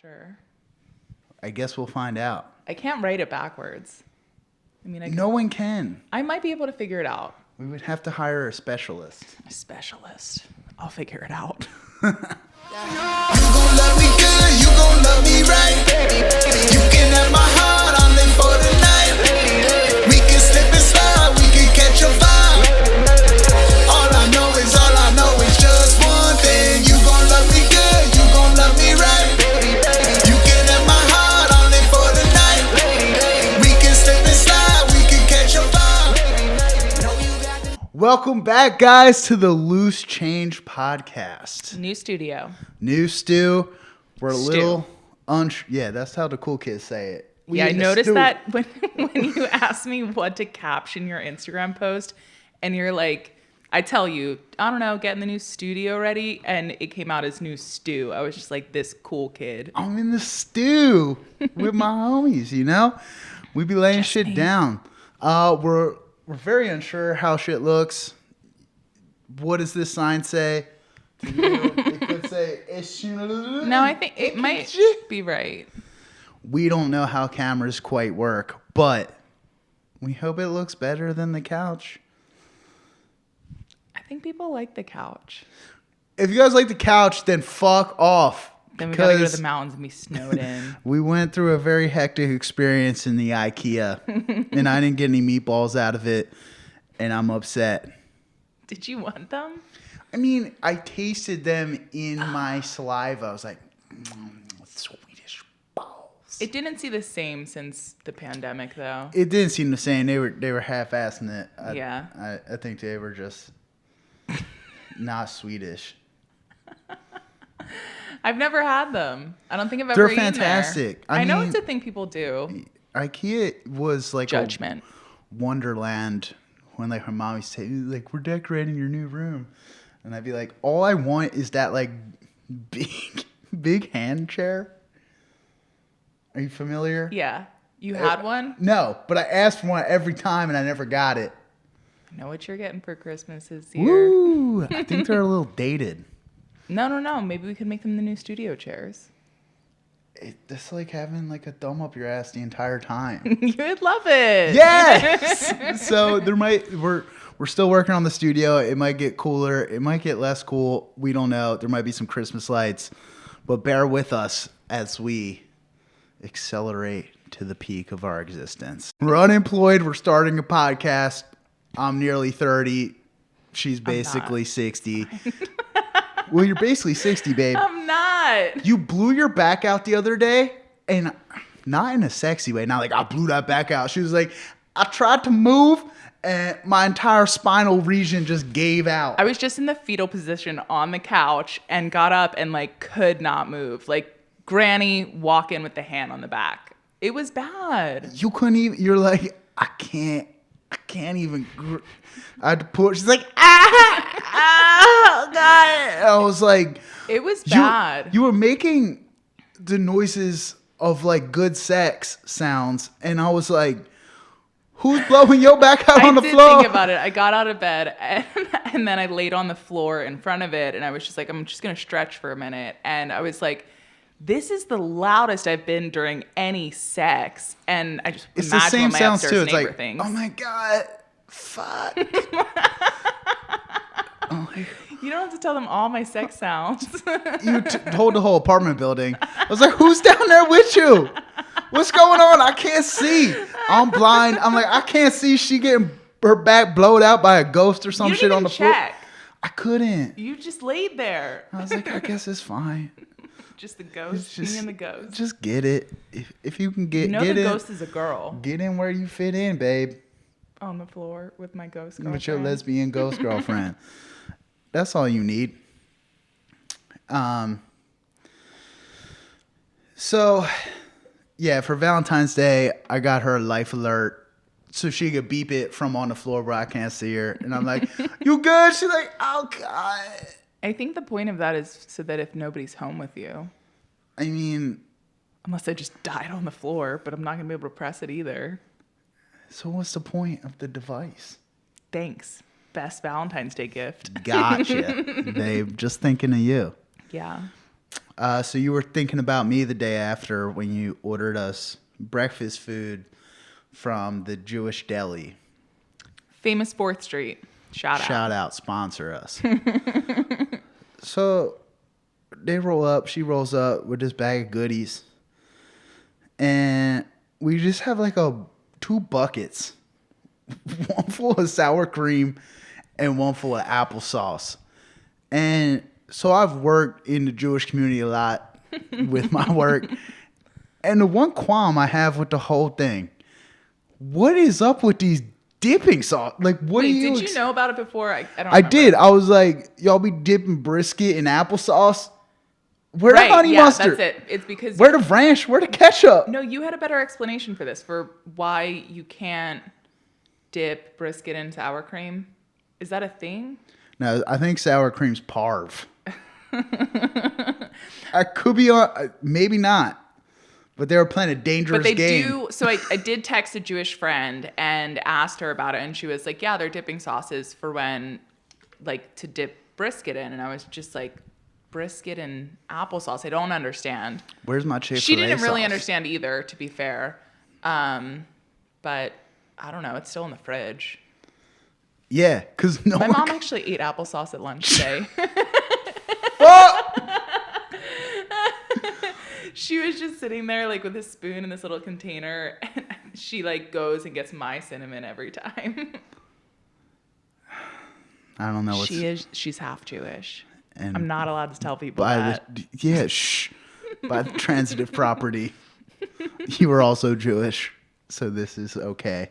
sure. I guess we'll find out. I can't write it backwards. I mean, No one can. I might be able to figure it out. We would have to hire a specialist. A specialist. I'll figure it out. You gon' love me good, you gon' love me right. You can have my heart, I'll live for the night. We can slip and slide, we can catch a vibe. All I know is just one thing. You gon' love me good, you gon' love me right. You can have my heart, I'll live for the night. We can slip and slide, we can catch a vibe. Welcome back, guys, to the Loose Change Podcast. New studio. New stew. We're a Stew. little yeah, that's how the cool kids say it. We Yeah, I ate a noticed stew. that when you asked me what to caption your Instagram post, and you're like, I tell you, I don't know, getting the new studio ready, and it came out as new stew. I was just like, this cool kid. I'm in the stew with my homies, you know? We be laying Just shit me. down. We're very unsure how shit looks. What does this sign say? It could say, No, I think it might be right. we don't know how cameras quite work, but we hope it looks better than the couch. I think people like the couch. If you guys like the couch, then fuck off. Then we gotta go to because the mountains and be snowed in. we went through a very hectic experience in the IKEA, and I didn't get any meatballs out of it, and I'm upset. Did you want them? I mean, I tasted them in my saliva. I was like, Swedish balls. It didn't see the same since the pandemic, though. It didn't seem the same. They were half-assing it. Yeah. I think they were just not Swedish. I've never had them. I don't think I've ever They're eaten fantastic. there. I I know mean- it's a thing people do. IKEA was like Judgment. a wonderland when like her mom used to say, like, we're decorating your new room. And I'd be like, all I want is that like big hand chair. Are you familiar? Yeah. You had one? No, but I asked for one every time and I never got it. I know what you're getting for Christmas this year. Woo! I think they're a little dated. No. Maybe we could make them the new studio chairs. It's like having like a thumb up your ass the entire time. You would love it. Yes. So we're still working on the studio. It might get cooler. It might get less cool. We don't know. There might be some Christmas lights, but bear with us as we accelerate to the peak of our existence. We're unemployed. We're starting a podcast. I'm nearly 30. She's basically 60. Well, you're basically 60, babe. I'm not. You blew your back out the other day, and not in a sexy way. Not like I blew that back out. She was like, I tried to move, and my entire spinal region just gave out. I was just in the fetal position on the couch and got up and like could not move. Like granny walk in with the hand on the back. It was bad. You couldn't even. You're like, I can't even. I had to push. She's like, oh God. I was like, It was bad. You were making the noises of like good sex sounds, and I was like, who's blowing your back out on the floor? I did think about it. I got out of bed and then I laid on the floor in front of it, and I was just like, I'm just gonna stretch for a minute, and I was like, this is the loudest I've been during any sex, and I just It's the imagine same what my sounds upstairs too. It's neighbor like, thinks. oh my God, fuck. You don't have to tell them all my sex sounds. You told the whole apartment building. I was like, who's down there with you? What's going on? I can't see. I'm blind. I'm like, I can't see. She getting her back blowed out by a ghost or some You shit didn't on the even floor. check. I couldn't. You just laid there. I was like, I guess it's fine. Just the ghost. Just- Me and the ghost. Just get it. If you can get You know get the in, ghost is a girl get in where you fit in, babe. on the floor with my ghost girlfriend. With your lesbian ghost girlfriend. That's all you need. So, yeah, for Valentine's Day, I got her a life alert so she could beep it from on the floor where I can't see her. And I'm like, you good? She's like, oh, God. I think the point of that is so that if nobody's home with you, I mean, unless I just died on the floor, but I'm not going to be able to press it either. so what's the point of the device? Thanks. Best Valentine's Day gift. Gotcha, babe. Just thinking of you. Yeah. So you were thinking about me the day after when you ordered us breakfast food from the Jewish deli. Famous 4th Street. Shout out. Shout out, sponsor us. So they roll up, she rolls up with this bag of goodies. And we just have like 2 buckets. One full of sour cream and one full of applesauce. And so I've worked in the Jewish community a lot with my work. And the one qualm I have with the whole thing, what is up with these dipping sauce? Like, what Wait, do you... did you know about it before? I don't I remember. did. I was like, y'all be dipping brisket in applesauce? Where Right, the honey yeah, mustard? that's it. It's because... Where the ranch? Where the ketchup? No, you had a better explanation for this, for why you can't dip brisket in sour cream. Is that a thing? No, I think sour cream's parv. I could be on... Maybe not. But they were playing a dangerous But they game. do. So I did text a Jewish friend and asked her about it, and she was like, "Yeah, they're dipping sauces for when, like, to dip brisket in." And I was just like, "Brisket and applesauce? I don't understand." Where's my Chick-fil-A She didn't really sauce? understand either, to be fair. But I don't know. It's still in the fridge. Yeah, because no My one... mom actually ate applesauce at lunch today. She was just sitting there like with a spoon in this little container, and she like goes and gets my cinnamon every time. I don't know what's... She's half Jewish. And I'm not allowed to tell people by that. by the transitive property. You were also Jewish, so this is okay.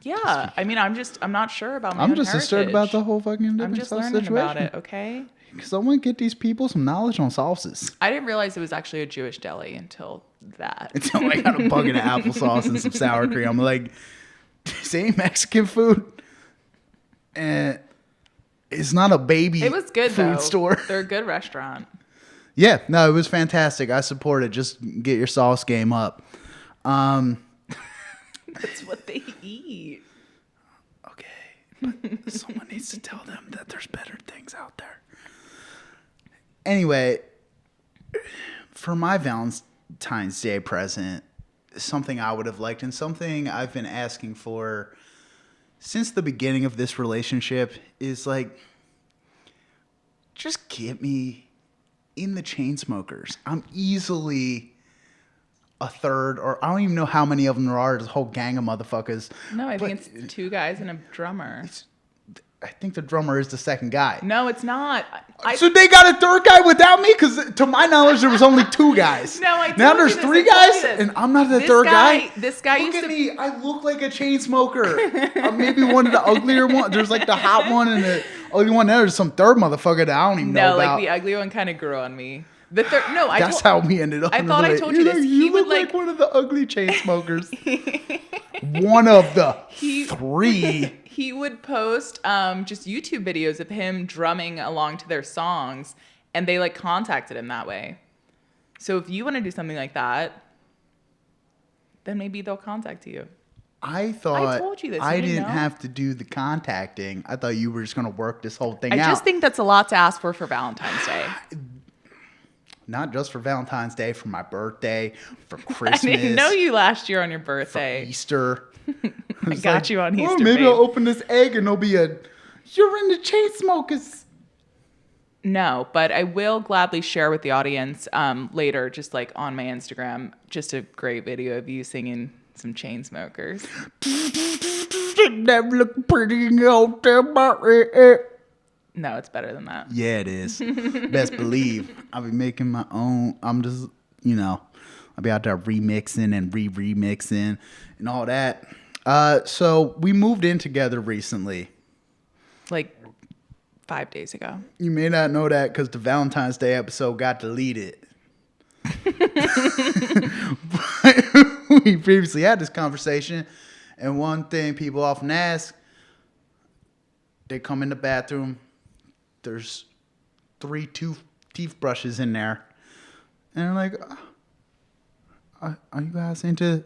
Yeah, I mean, I'm not sure about my I'm own just heritage. disturbed about the whole fucking I'm dipping just sauce learning situation. about it, okay? Because I want to get these people some knowledge on sauces. I didn't realize it was actually a Jewish deli until that. Until I got a bucket of applesauce and some sour cream. I'm like, same Mexican food? And it's not a baby It was good food though. store. They're a good restaurant. Yeah, no, it was fantastic. I support it. Just get your sauce game up. That's what they eat. Okay, but someone needs to tell them that there's better things out there. Anyway, for my Valentine's Day present, something I would have liked and something I've been asking for since the beginning of this relationship is like, just get me in the Chainsmokers. I'm easily a third, or I don't even know how many of them there are. There's a whole gang of motherfuckers. No, I think But it's 2 guys and a drummer. I think the drummer is the second guy. No, it's not. So they got a third guy without me? Because to my knowledge, there was only 2 guys. No, I told now you there's this, 3 I told guys, you this. and I'm not the This third guy- guy. this guy Look used at to- me. I look like a chain smoker. Maybe one of the uglier ones. There's like the hot one and the ugly one. There's some third motherfucker that I don't even know No, about. like the ugly one kind of grew on me. The third, no, I That's told, how we ended up. I in thought the I told you this. He You would, look like like- one of the ugly chain smokers. One of the 3. he would post just YouTube videos of him drumming along to their songs, and they like contacted him that way. So if you want to do something like that, then maybe they'll contact you. I thought I told you this. You I didn't didn't know? have to do the contacting. I thought you were just going to work this whole thing I out. just think that's a lot to ask for Valentine's Day. Not just for Valentine's Day, for my birthday, for I Christmas, didn't know you last year on your for birthday. Easter. I got you on Easter. Maybe babe. I'll open this egg and there'll be a, you're in the Chainsmokers. No, but I will gladly share with the audience later, just like on my Instagram, just a great video of you singing some Chainsmokers. That look pretty out there, but No, it's better than that. yeah, it is. Best believe. I'll be making my own. I'm just, I'll be out there remixing and remixing and all that. So we moved in together recently. Like 5 days ago. You may not know that because the Valentine's Day episode got deleted. But we previously had this conversation, and one thing people often ask, they come in the bathroom, there's 3 teeth brushes in there, and they're like, are you guys into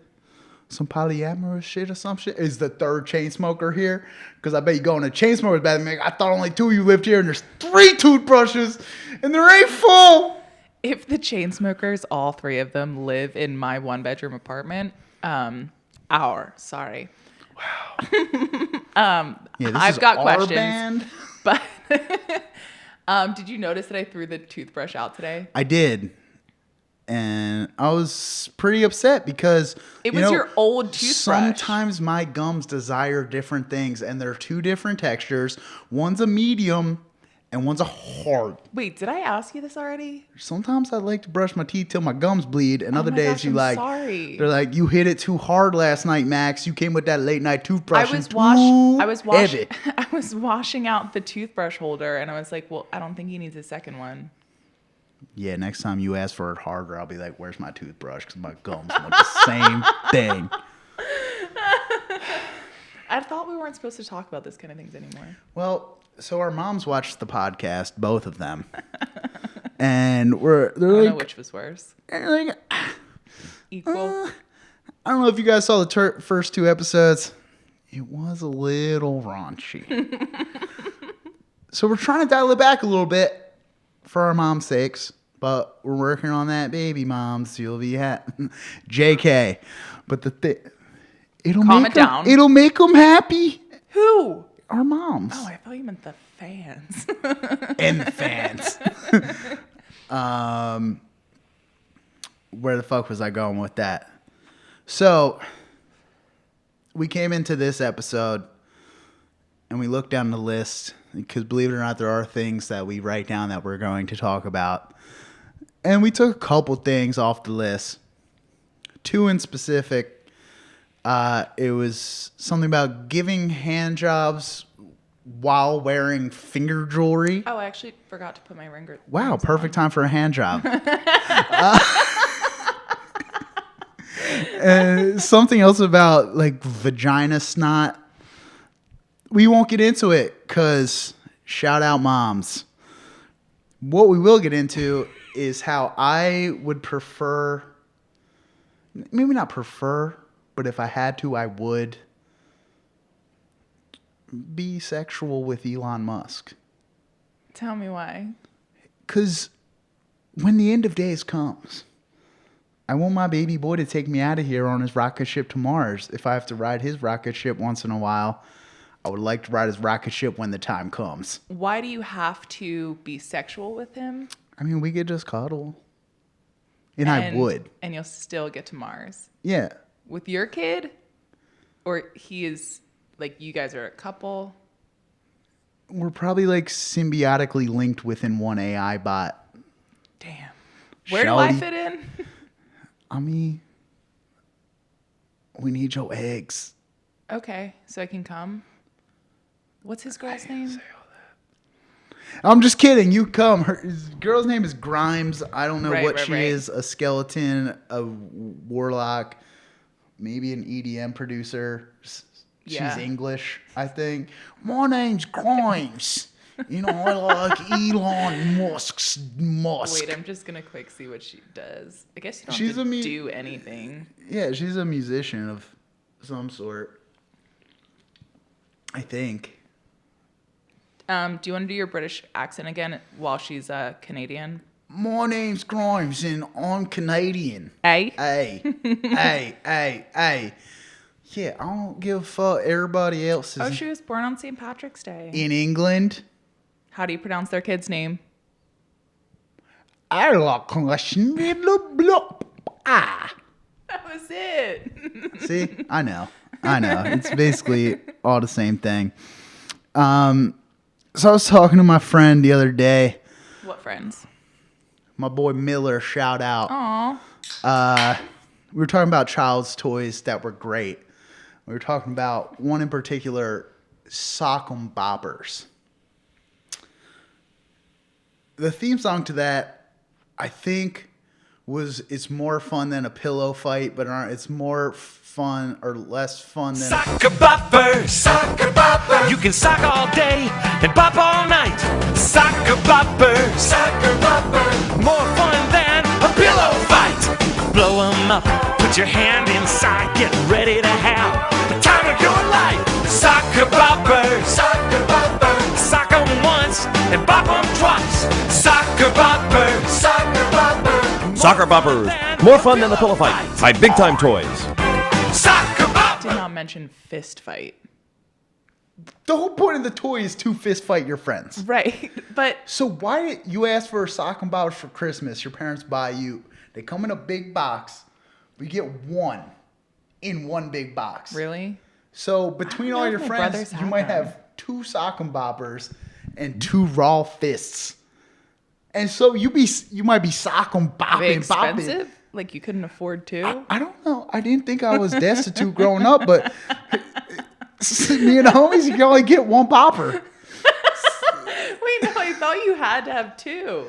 some polyamorous shit or some shit? Is the third chain smoker here? Because I bet you go in a chain smoker's bathroom, I thought only 2 of you lived here, and there's 3 toothbrushes, and there ain't full. If the Chainsmokers, all three of them, live in my 1-bedroom apartment, sorry. Yeah, this I've is got our questions. band. But did you notice that I threw the toothbrush out today? I did. And I was pretty upset because It was your old toothbrush. Sometimes my gums desire different things, and they're two different textures. One's a medium and one's a hard. Wait, did I ask you this already? Sometimes I like to brush my teeth till my gums bleed, and other my days gosh, you I'm like sorry. they're like, you hit it too hard last night, Max. You came with that late night toothbrush. I was heavy. I was washing out the toothbrush holder, and I was like, well, I don't think he needs a second one. Yeah, next time you ask for it harder, I'll be like, where's my toothbrush? Because my gums want the same thing. I thought we weren't supposed to talk about this kind of things anymore. Well, so our moms watched the podcast, both of them. And they're I don't like, know which was worse. they're like, Equal. I don't know if you guys saw the first 2 episodes. It was a little raunchy. So we're trying to dial it back a little bit for our mom's sakes, but we're working on that, baby moms. You'll be JK. But Calm it down. It'll make them happy. Who? Our moms. Oh, I thought you meant the fans. And the fans. Where the fuck was I going with that? So we came into this episode and we looked down the list because, believe it or not, there are things that we write down that we're going to talk about. And we took a couple things off the list. 2 in specific. It was something about giving hand jobs while wearing finger jewelry. Oh, I actually forgot to put my ring. Wow, perfect time for a hand job. Something else about like vagina snot. We won't get into it because shout out moms. What we will get into is how I would prefer, maybe not prefer, but if I had to, I would be sexual with Elon Musk. Tell me why. Because when the end of days comes, I want my baby boy to take me out of here on his rocket ship to Mars. If I have to ride his rocket ship once in a while, I would like to ride his rocket ship when the time comes. Why do you have to be sexual with him? I mean, we could just cuddle. And I would. And you'll still get to Mars. Yeah. With your kid? Or he is, like, you guys are a couple? We're probably like symbiotically linked within one AI bot. Damn. Where do I fit in? I mean, we need your eggs. Okay, so I can come. What's his girl's name? I'm just kidding. You come. His girl's name is Grimes. I don't know what she is. A skeleton, a warlock, maybe an EDM producer. She's English, I think. My name's Grimes. You know, I like Elon Musk's Musk. Wait, I'm just going to quick see what she does. I guess you don't She's have to do anything. Yeah, she's a musician of some sort. I think. Do you want to do your British accent again while she's Canadian? My name's Grimes and I'm Canadian. Hey? Hey. Yeah, I don't give a fuck. Everybody else is Oh, she was born on St. Patrick's Day. in England. How do you pronounce their kid's name? I like blop. Ah. That was it. See, I know. It's basically all the same thing. So I was talking to my friend the other day. What friends? My boy Miller, shout out. Aw. We were talking about child's toys that were great. We were talking about one in particular, Sock 'em Boppers. The theme song to that, I think, it's more fun than a pillow fight, but it's more fun or less fun than Soccer boppers, soccer boppers. You can sock all day and bop all night. Soccer boppers, soccer boppers. More fun than a pillow fight. Blow 'em up, put your hand inside, get ready to have the time of your life. Soccer boppers, soccer boppers. Sock 'em once, and bop 'em twice. Soccer boppers. Soccer boppers. Soccer boppers. More fun than the pillow fight. By Big Time Toys. Soccer boppers. Did not mention fist fight. The whole point of the toy is to fist fight your friends. Right. But So why did you ask for a sock and bobbers for Christmas? Your parents buy you. They come in a big box. We get one in one big box. really? So between I don't all know your if my friends, brothers you have might them. have 2 sock and bobbers and 2 raw fists. And so you might be sock and Are they bopping, bopping. expensive? Like you couldn't afford two? I don't know. I didn't think I was destitute growing up, but me and the homies, you can only get 1 bopper. Wait, no, I thought you had to have two.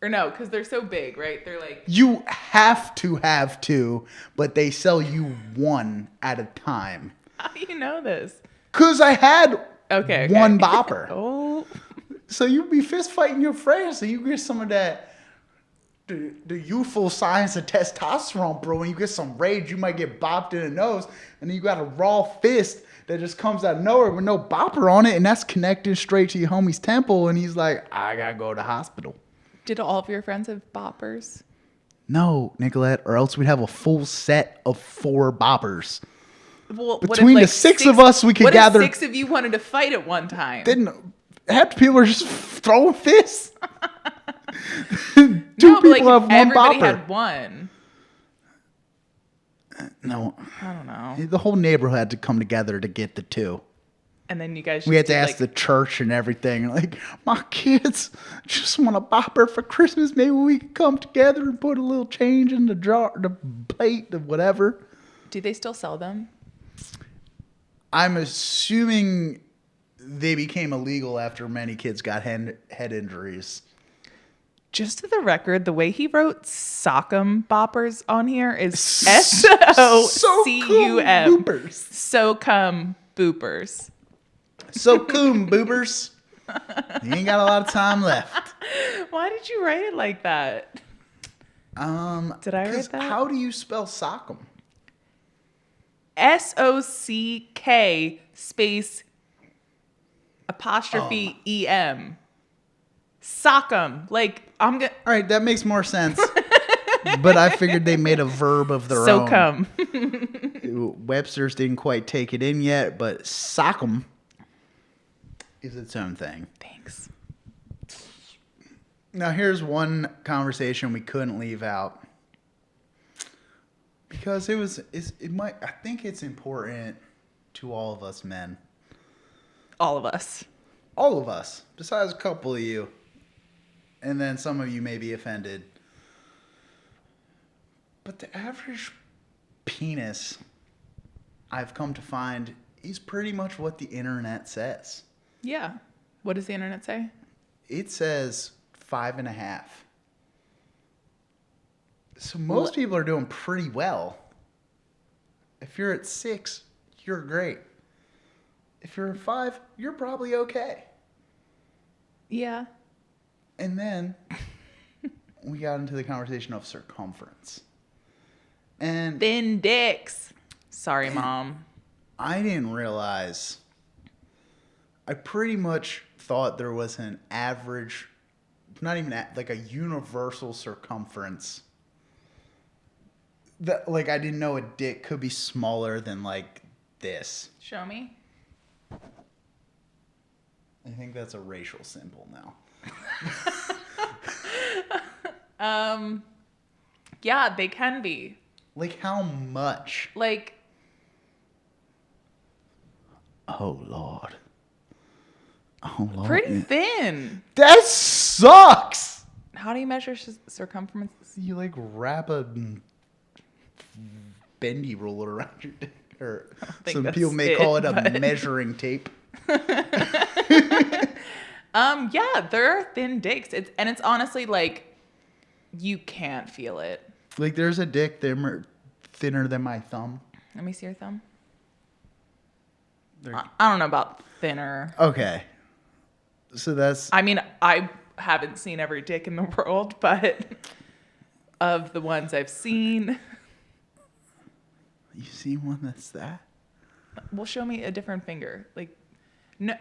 Or no, because they're so big, right? They're like, You have to have 2, but they sell you 1 at a time. how do you know this? Because I had Okay. 1 bopper. Oh, So you'd be fist fighting your friends, so you get some of that, the youthful science of testosterone, bro. When you get some rage, you might get bopped in the nose, and then you got a raw fist that just comes out of nowhere with no bopper on it, and that's connected straight to your homie's temple, and he's like, I gotta go to the hospital. did all of your friends have boppers? No, Nicolette, or else we'd have a full set of 4 boppers. Well, Between the 6 of us, we could what gather- If 6 of you wanted to fight at one time? Then half the people are just throwing fists. no, but like people if have 1 everybody bopper. had one. No, I don't know. the whole neighborhood had to come together to get the 2. And then you guys We had to did, ask like, the church and everything. Like, my kids just want a bopper for Christmas. Maybe we could come together and put a little change in the jar, the plate, the whatever. Do they still sell them? I'm assuming they became illegal after many kids got head injuries. Just for the record, the way he wrote sock'em boppers on here is So S-O-C-U-M. boopers. So-cum boopers. So coom, boopers. You ain't got a lot of time left. Why did you write it like that? Did I 'Cause write that? How do you spell sock'em? S-O-C-K space apostrophe E-M. Sock'em. Like, I'm gonna... All right, that makes more sense. But I figured they made a verb of their own. So-cum. Webster's didn't quite take it in yet, but sock'em is its own thing. Thanks. Now, here's one conversation we couldn't leave out because I think it's important to all of us men. All of us. All of us, besides a couple of you. And then some of you may be offended. But the average penis, I've come to find, is pretty much what the internet says. Yeah. What does the internet say? It says 5.5. So most people are doing pretty well. If you're at 6, you're great. If you're at 5, you're probably okay. Yeah. And then we got into the conversation of circumference. And Thin dicks. Sorry, Mom. I didn't realize. I pretty much thought there was an average, not even like a universal circumference. That, like, I didn't know a dick could be smaller than like this. Show me. I think that's a racial symbol now. Yeah, they can be. Like, how much? Like, Oh, Lord. Oh, Lord. pretty thin. That sucks! How do you measure circumference? You, like, wrap a bendy ruler around your dick. Or think some that's people may it, call it a but- measuring tape. Yeah, there are thin dicks. It's honestly like you can't feel it. Like, there's a dick thinner than my thumb. Let me see your thumb. There- I don't know about thinner. Okay. So that's... I mean, I haven't seen every dick in the world, but of the ones I've seen, You see one that's that? well, show me a different finger. Like, no.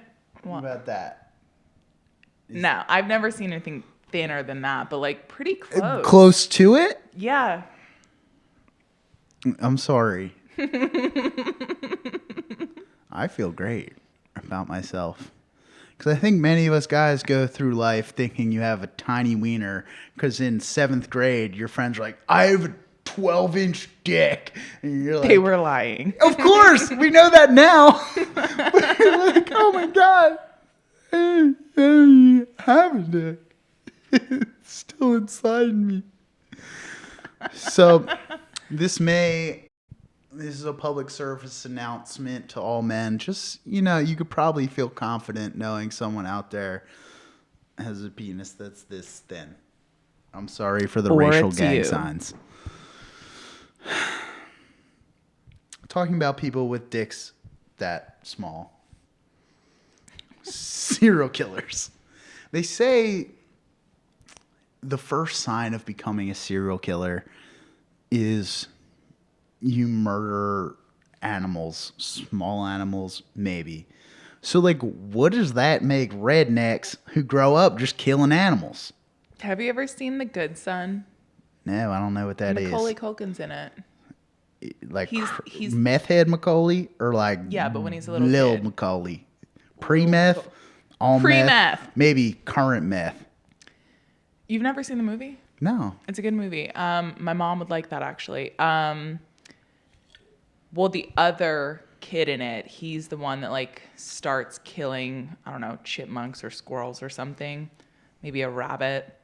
What Well, about that? No, I've never seen anything thinner than that, but like pretty close. Close to it? Yeah. I'm sorry. I feel great about myself. Because I think many of us guys go through life thinking you have a tiny wiener. Because in 7th grade, your friends are like, I have a 12-inch dick. And you're like, They were lying. of course, we know that now. But you're like, oh my God. I have a dick. It's still inside me. So this is a public service announcement to all men. Just, you could probably feel confident knowing someone out there has a penis that's this thin. I'm sorry for the Or racial it's gang you. signs. Talking about people with dicks that small. Serial killers. They say the first sign of becoming a serial killer is you murder animals, small animals, maybe. So, like, what does that make rednecks who grow up just killing animals? Have you ever seen The Good Son? No, I don't know what that is. Macaulay Culkin's in it. Like he's- meth head Macaulay or like Yeah, but when he's a little Lil kid. Macaulay. Pre-meth? All Pre-meth. meth? Maybe current meth. You've never seen the movie? No. It's a good movie. My mom would like that actually. Well, the other kid in it, he's the one that like starts killing, I don't know, chipmunks or squirrels or something. Maybe a rabbit.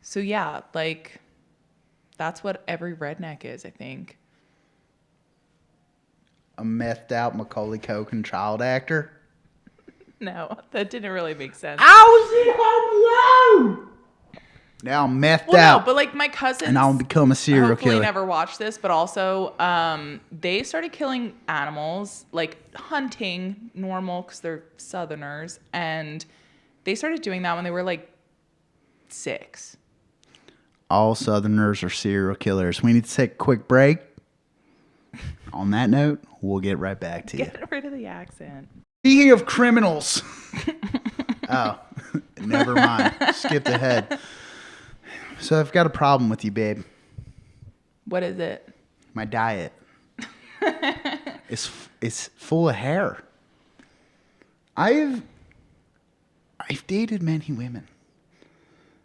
So yeah, like that's what every redneck is, I think. A methed out Macaulay Culkin child actor. No, that didn't really make sense. I was at home alone. Now I'm methed Well, out. no, but like my cousins, and I'll become a serial hopefully killer. never watched this, but also they started killing animals, like hunting, normal because they're Southerners, and they started doing that when they were like 6. All Southerners are serial killers. We need to take a quick break. On that note, we'll get right back to you. Get rid of the accent. Speaking of criminals. Oh, never mind. Skipped ahead. So I've got a problem with you, babe. What is it? My diet. It's full of hair. I've dated many women.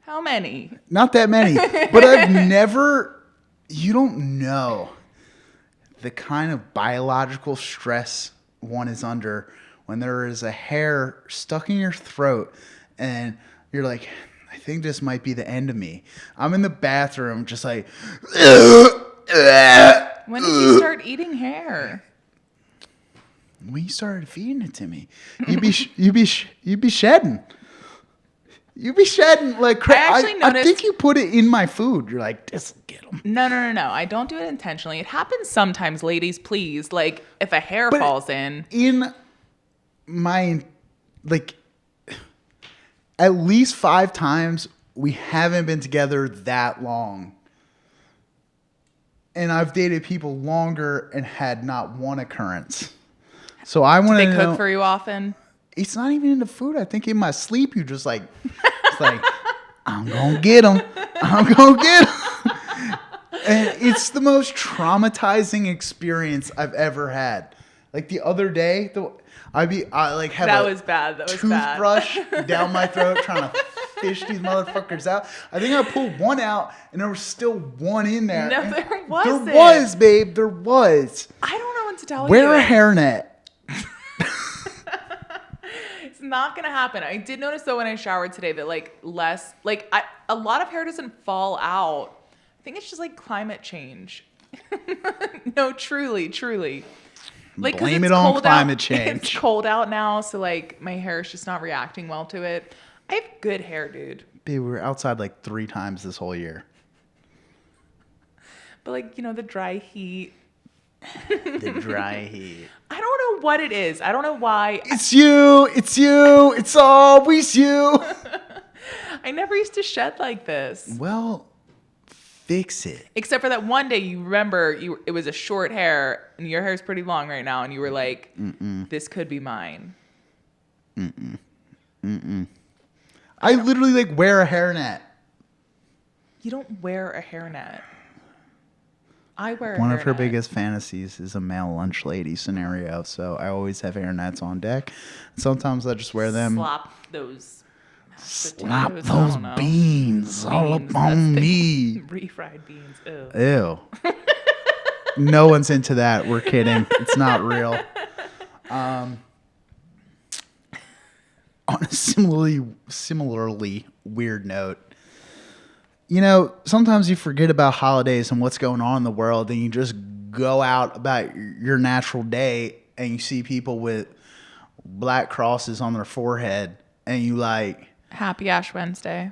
How many? Not that many, but I've never, you don't know the kind of biological stress one is under when there is a hair stuck in your throat and you're like, I think this might be the end of me. I'm in the bathroom just like, When did you start eating hair? when you started feeding it to me, you'd be shedding. You'd be shedding like crazy. I actually I noticed- think you put it in my food. You're like, this will get them. No. I don't do it intentionally. It happens sometimes, ladies, please. Like if a hair But falls in. In my, like, at least 5 times, we haven't been together that long. And I've dated people longer and had not one occurrence. So I want They to know. cook for you often? It's not even in the food. I think in my sleep, you just like, it's like, I'm going to get them. I'm going to get them. And it's the most traumatizing experience I've ever had. Like the other day, I like have That a was bad. That was bad. toothbrush down my throat trying to fish these motherfuckers out. I think I pulled one out and there was still one in there. No, And there wasn't. There was, babe. There was. I don't know what to tell you. Wear a hairnet. It's not gonna happen. I did notice though when I showered today that a lot of hair doesn't fall out. I think it's just like climate change. No, truly. Like 'cause Blame it's it on cold climate out- change. It's cold out now, so like my hair is just not reacting well to it. I have good hair, dude. Babe, we were outside like 3 times this whole year. But like, the dry heat. The dry heat. I don't know what it is. I don't know why. It's you. It's you. It's always you. I never used to shed like this. Well, fix it. Except for that one day, you remember it was a short hair, and your hair's pretty long right now, and you were like, this could be mine. I literally like wear a hairnet. You don't wear a hairnet. I wear a One hairnet. of her biggest fantasies is a male lunch lady scenario, so I always have hairnets on deck. Sometimes I just wear them. Slap those Slap potatoes, I those don't know. beans all Beans, up on that's me. refried beans. Ew. Ew. No one's into that. We're kidding. It's not real. On a similarly weird note, you know, sometimes you forget about holidays and what's going on in the world, and you just go out about your natural day and you see people with black crosses on their forehead, and you like, Happy Ash Wednesday.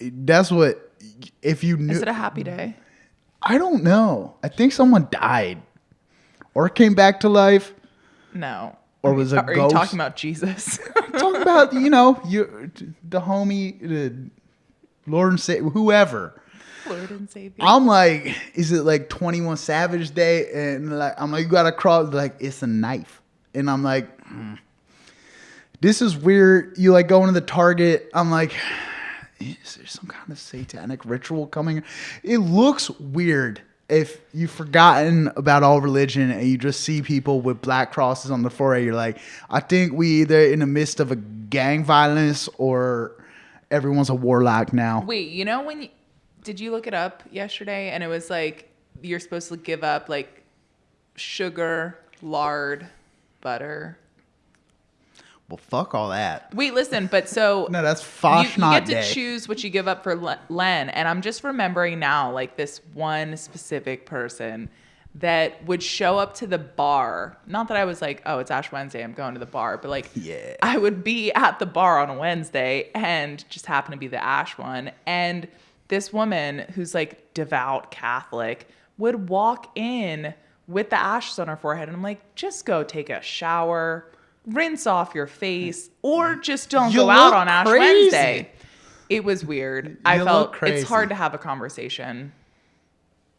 that's what, if you knew. Is it a happy day? I don't know. I think someone died or came back to life. No. Or was a Are ghost. you talking about Jesus? Talking about, you know, the homie, the Lord and Savior, whoever. Lord and Savior. I'm like, is it like 21 Savage Day? And like, I'm like, you gotta cross, like, it's a knife. And I'm like, this is weird. You like go into the Target. I'm like, is there some kind of satanic ritual coming? It looks weird if you've forgotten about all religion and you just see people with black crosses on the forehead. You're like, I think we either in the midst of a gang violence or everyone's a warlock now. Wait, you know when did you look it up yesterday? And it was like you're supposed to give up like sugar, lard, butter. Well, fuck all that. Wait, listen, but so No, that's you Fasnacht get to Day. choose what you give up for Len, and I'm just remembering now like this one specific person that would show up to the bar. Not that I was like, oh, it's Ash Wednesday, I'm going to the bar, but like, Yeah. I would be at the bar on a Wednesday and just happen to be the Ash one, and this woman who's like devout Catholic would walk in with the ashes on her forehead, and I'm like, just go take a shower, rinse off your face, or just don't You go out look on Ash crazy. Wednesday. It was weird. I You felt look crazy. it's hard to have a conversation.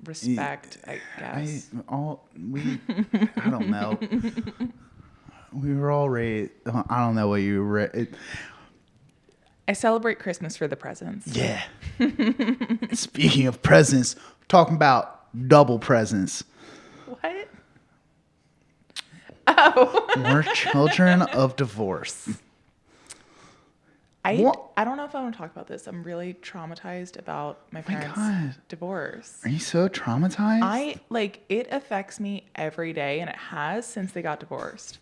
Respect, I guess. I don't know. We were all raised. I don't know what you were. I celebrate Christmas for the presents. Yeah. Speaking of presents, talking about double presents. What? Oh. More children of divorce. What? I don't know if I want to talk about this. I'm really traumatized about my parents' God. divorce. Are you so traumatized? It affects me every day, and it has since they got divorced.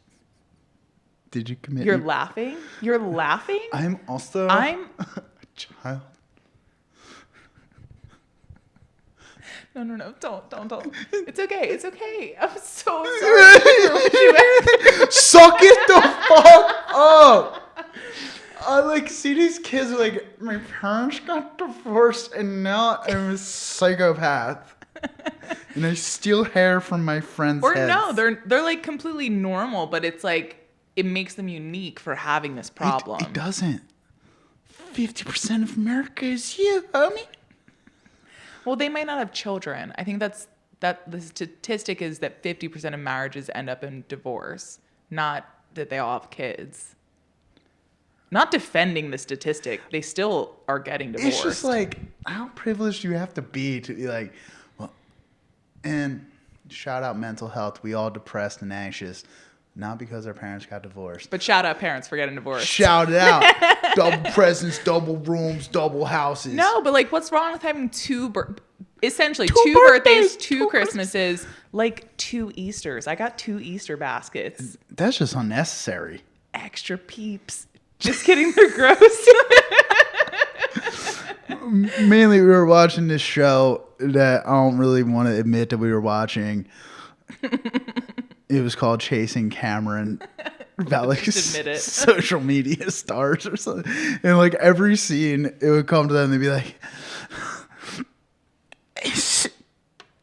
Did you commit? You're laughing? You're laughing? I'm also I'm a child. No, don't. It's okay. It's okay. I'm so sorry to hear what you Suck it the fuck up. I like see these kids like my parents got divorced and now I'm a psychopath. And I steal hair from my friends' Or heads. no, they're like completely normal, but it's like it makes them unique for having this problem. It doesn't. 50% of America is you, homie. Well, they might not have children. I think that the statistic is that 50% of marriages end up in divorce, not that they all have kids. Not defending the statistic, they still are getting divorced. It's just like, how privileged do you have to be like, well, and shout out mental health. We all depressed and anxious, not because our parents got divorced. But shout out parents for getting divorced. Shout it out. Double presents, double rooms, double houses. No, but like, what's wrong with having essentially Two two birthdays, birthdays, two Christmases, like 2 Easters? I got 2 Easter baskets. That's just unnecessary. Extra peeps. Just kidding, they're gross. Mainly, we were watching this show that I don't really want to admit that we were watching. It was called Chasing Cameron. About like Just admit it. social media stars or something. And like every scene, it would come to them and they'd be like,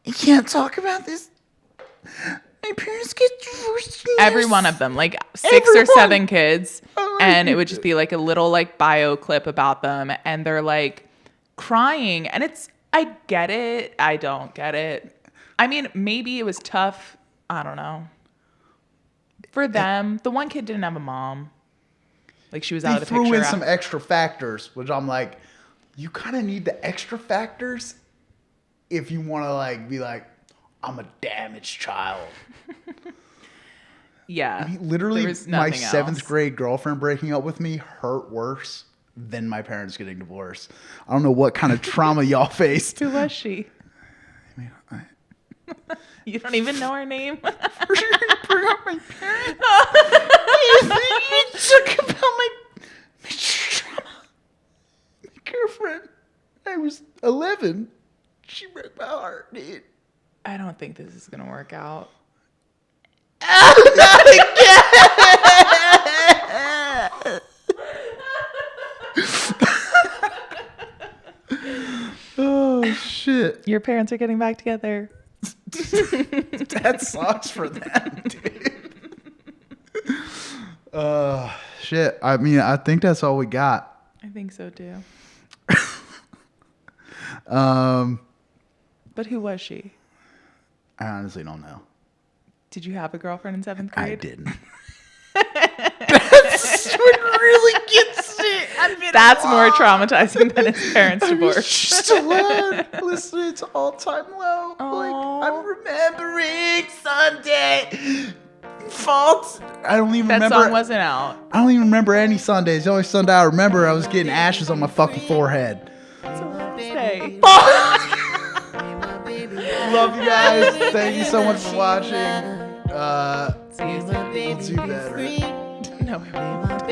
you can't talk about this. My parents get divorced. Every one of them, like 6 or Everyone. 7 kids. And it would just be like a little like bio clip about them. And they're like crying. And I get it. I don't get it. I mean, maybe it was tough. I don't know. For them, the one kid didn't have a mom. Like she was They out of the threw picture. in some extra factors, which I'm like, you kind of need the extra factors if you want to like be like, I'm a damaged child. Yeah. Literally, there was my nothing else. 7th grade girlfriend breaking up with me hurt worse than my parents getting divorced. I don't know what kind of trauma y'all faced. Who was she? You don't even know her name. Bring up my parents. You took about my trauma. My girlfriend. I was 11. She broke my heart, dude. I don't think this is gonna work out. Oh shit. Your parents are getting back together. That sucks for them, dude. Shit. I mean, I think that's all we got. I think so too. But who was she? I honestly don't know. Did you have a girlfriend in 7th grade? I didn't. That's what really gets it. That's more traumatizing than his parents' divorce. Just alone, listening to All Time Low. Like, I'm remembering Sunday. Fault. I don't even That remember. song wasn't out. I don't even remember any Sundays. The only Sunday I remember, I was getting ashes on my fucking forehead. Say. Love you guys. Thank you so much for watching. See you soon. We'll do better. No, we won't.